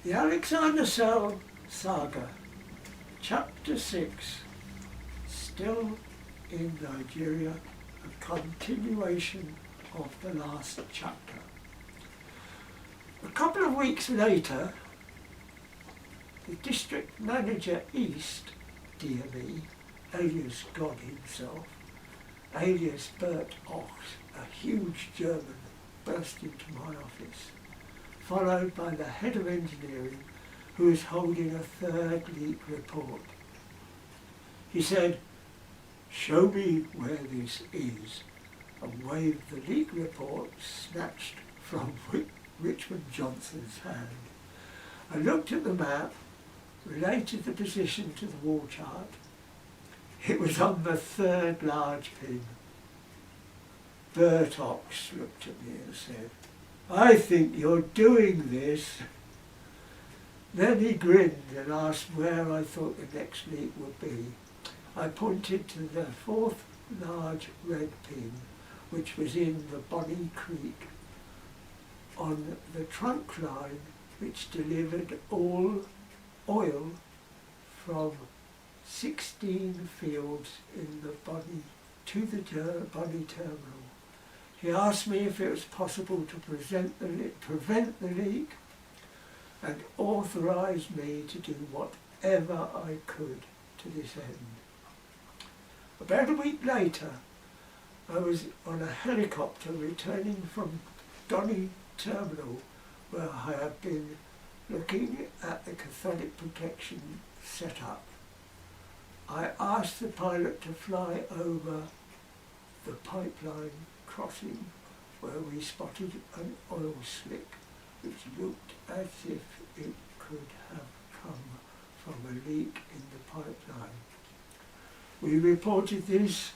The Alexander Cell Saga, Chapter 6, still in Nigeria, a continuation of the last chapter. A couple of weeks later, the District Manager East, DME, alias God himself, alias Bert Ox, a huge German, burst into my office, followed by the head of engineering, who was holding a third leak report. He said, "Show me where this is," and waved the leak report snatched from Richmond Johnson's hand. I looked at the map, related the position to the wall chart. It was on the third large pin. Bert Ox looked at me and said, "I think you're doing this." Then he grinned and asked where I thought the next leak would be. I pointed to the fourth large red pin, which was in the Bonnie Creek, on the trunk line which delivered all oil from 16 fields in the Bonnie to the Bonnie terminal. He asked me if it was possible to prevent the leak and authorised me to do whatever I could to this end. About a week later, I was on a helicopter returning from Bonnie terminal, where I had been looking at the cathodic protection setup. I asked the pilot to fly over the pipeline crossing where we spotted an oil slick which looked as if it could have come from a leak in the pipeline. We reported this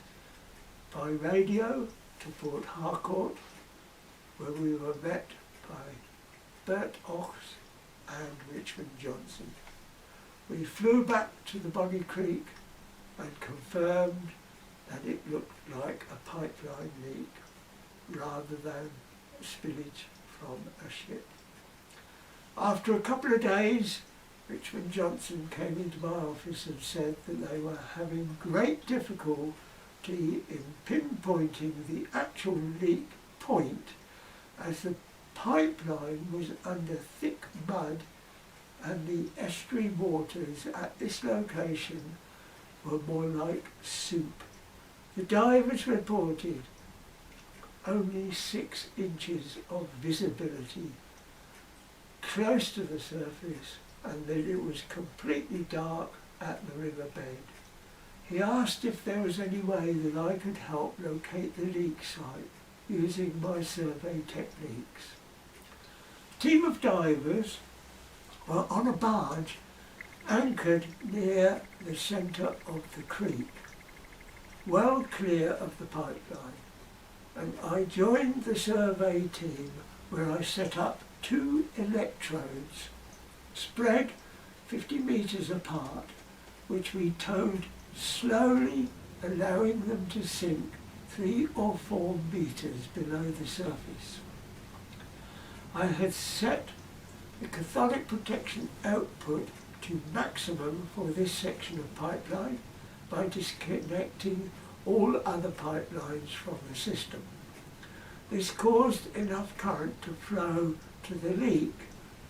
by radio to Port Harcourt, where we were met by Bert Ox and Richmond Johnson. We flew back to the Bonnie Creek and confirmed that it looked like a pipeline leak rather than spillage from a ship. After a couple of days, Richmond Johnson came into my office and said that they were having great difficulty in pinpointing the actual leak point, as the pipeline was under thick mud and the estuary waters at this location were more like soup. The divers reported only 6 inches of visibility close to the surface, and that it was completely dark at the riverbed. He asked if there was any way that I could help locate the leak site using my survey techniques. A team of divers were on a barge anchored near the centre of the creek, well clear of the pipeline, and I joined the survey team, where I set up 2 electrodes spread 50 metres apart, which we towed slowly, allowing them to sink 3 or 4 metres below the surface. I had set the cathodic protection output to maximum for this section of pipeline by disconnecting all other pipelines from the system. This caused enough current to flow to the leak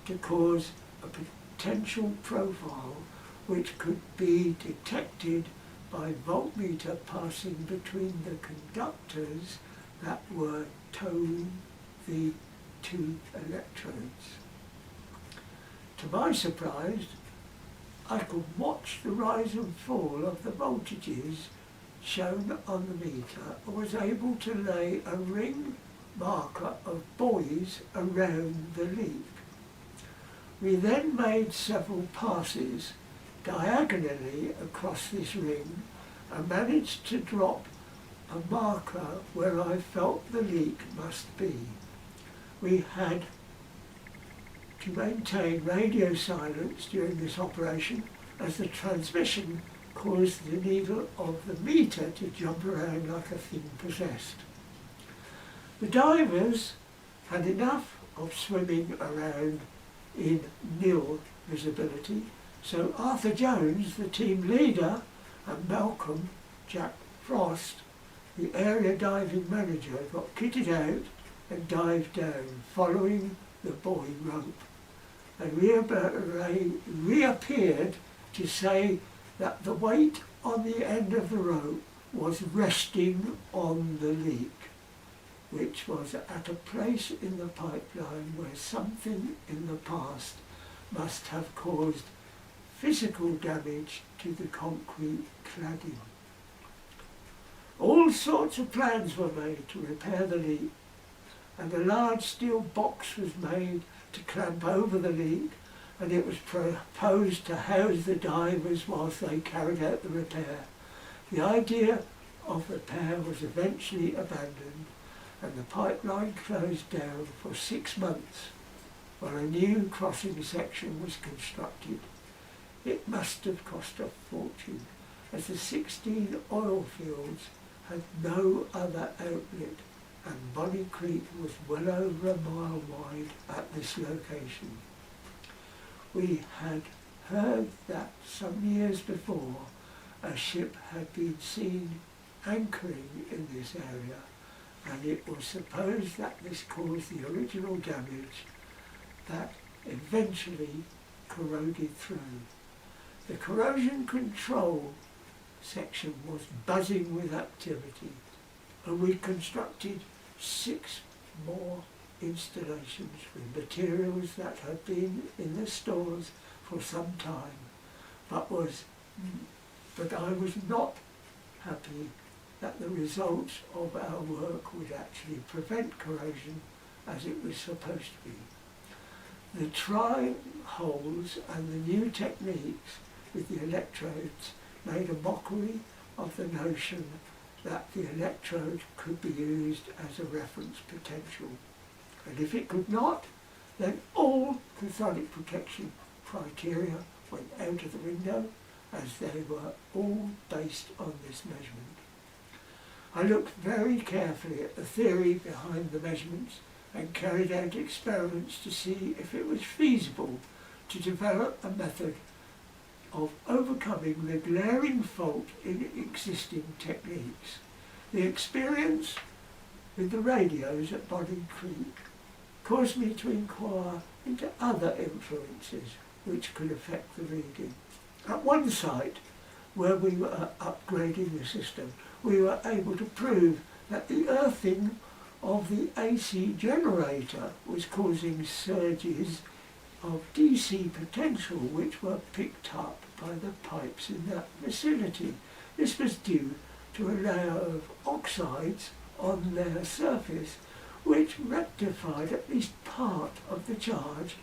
to cause a potential profile which could be detected by voltmeter passing between the conductors that were towing the 2 electrodes. To my surprise, I could watch the rise and fall of the voltages shown on the meter and was able to lay a ring marker of buoys around the leak. We then made several passes diagonally across this ring and managed to drop a marker where I felt the leak must be. We had to maintain radio silence during this operation, as the transmission caused the needle of the meter to jump around like a thing possessed. The divers had enough of swimming around in nil visibility. So Arthur Jones, the team leader, and Malcolm, Jack Frost, the area diving manager, got kitted out and dived down, following the buoy rope, and reappeared to say that the weight on the end of the rope was resting on the leak, which was at a place in the pipeline where something in the past must have caused physical damage to the concrete cladding. All sorts of plans were made to repair the leak, and a large steel box was made to clamp over the leak, and it was proposed to house the divers whilst they carried out the repair. The idea of repair was eventually abandoned, and the pipeline closed down for 6 months while a new crossing section was constructed. It must have cost a fortune, as the 16 oil fields had no other outlet, and Bonnie Creek was well over a mile wide at this location. We had heard that some years before a ship had been seen anchoring in this area, and it was supposed that this caused the original damage that eventually corroded through. The corrosion control section was buzzing with activity, and we constructed 6 more installations with materials that had been in the stores for some time, but I was not happy that the results of our work would actually prevent corrosion as it was supposed to be. The tri holes and the new techniques with the electrodes made a mockery of the notion that the electrode could be used as a reference potential. And if it could not, then all cathodic protection criteria went out of the window, as they were all based on this measurement. I looked very carefully at the theory behind the measurements and carried out experiments to see if it was feasible to develop a method of overcoming the glaring fault in existing techniques. The experience with the radios at Bonnie Creek caused me to inquire into other influences which could affect the reading. At one site where we were upgrading the system, we were able to prove that the earthing of the AC generator was causing surges of DC potential which were picked up by the pipes in that vicinity. This was due to a layer of oxides on their surface which rectified at least part of the charge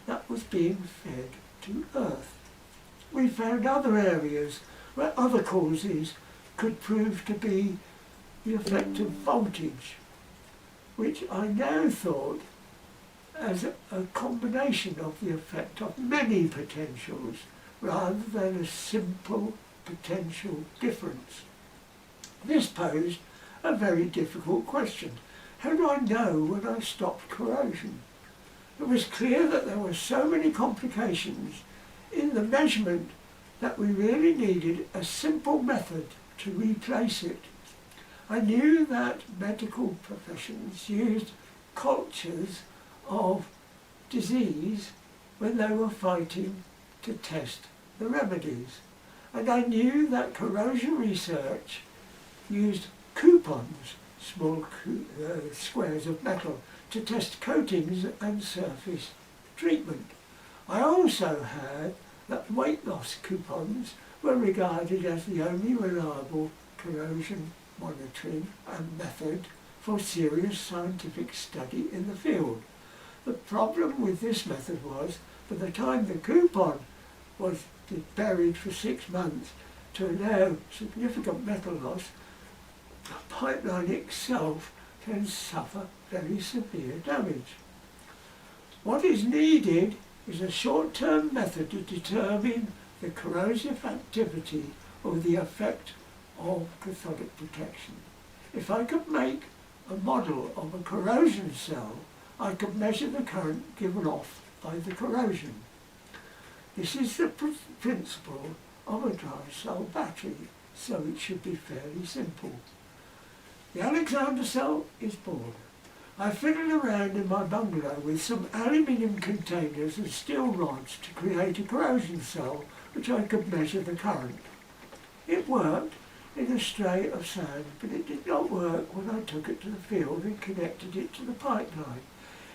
that was being fed to Earth. We found other areas where other causes could prove to be the effect of voltage, which I now thought as a combination of the effect of many potentials rather than a simple potential difference. This posed a very difficult question. How do I know when I stopped corrosion? It was clear that there were so many complications in the measurement that we really needed a simple method to replace it. I knew that medical professions used cultures of disease when they were fighting to test the remedies. And I knew that corrosion research used coupons, small squares of metal, to test coatings and surface treatment. I also heard that weight loss coupons were regarded as the only reliable corrosion monitoring and method for serious scientific study in the field. The problem with this method was, by the time the coupon was buried for 6 months to allow significant metal loss, the pipeline itself can suffer very severe damage. What is needed is a short-term method to determine the corrosive activity or the effect of cathodic protection. If I could make a model of a corrosion cell, I could measure the current given off by the corrosion. This is the principle of a dry cell battery, so it should be fairly simple. The Alexander cell is born. I fiddled around in my bungalow with some aluminium containers and steel rods to create a corrosion cell which I could measure the current. It worked in a stray of sand, but it did not work when I took it to the field and connected it to the pipeline.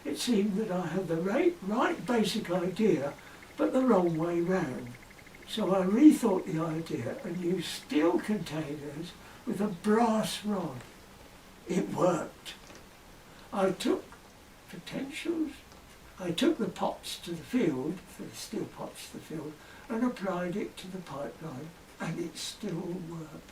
It seemed that I had the right basic idea, but the wrong way round. So I rethought the idea and used steel containers with a brass rod. It worked. I took the pots to the field, the steel pots to the field, and applied it to the pipeline, and it still worked.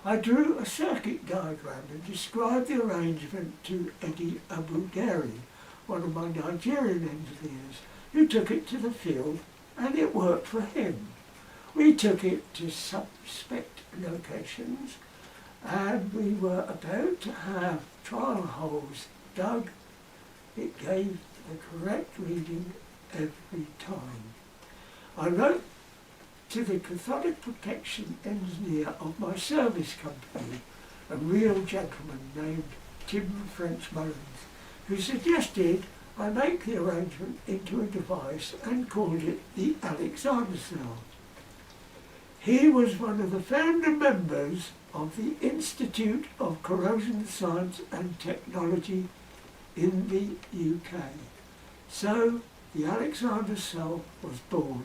I drew a circuit diagram and described the arrangement to Eddie Abuderi, one of my Nigerian engineers, who took it to the field, and it worked for him. We took it to suspect locations, and we were about to have trial holes dug. It gave the correct reading every time. I wrote to the cathodic protection engineer of my service company, a real gentleman named Tim French Mullins, who suggested I make the arrangement into a device and called it the Alexander cell. He was one of the founder members of the Institute of Corrosion Science and Technology in the UK. So the Alexander cell was born.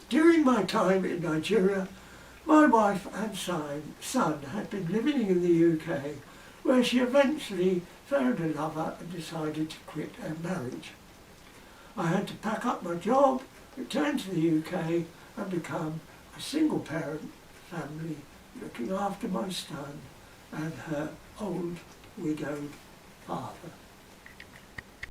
During my time in Nigeria, my wife and son had been living in the UK, where she eventually found a lover and decided to quit our marriage. I had to pack up my job, return to the UK and become a single parent family, looking after my son and her old widowed father.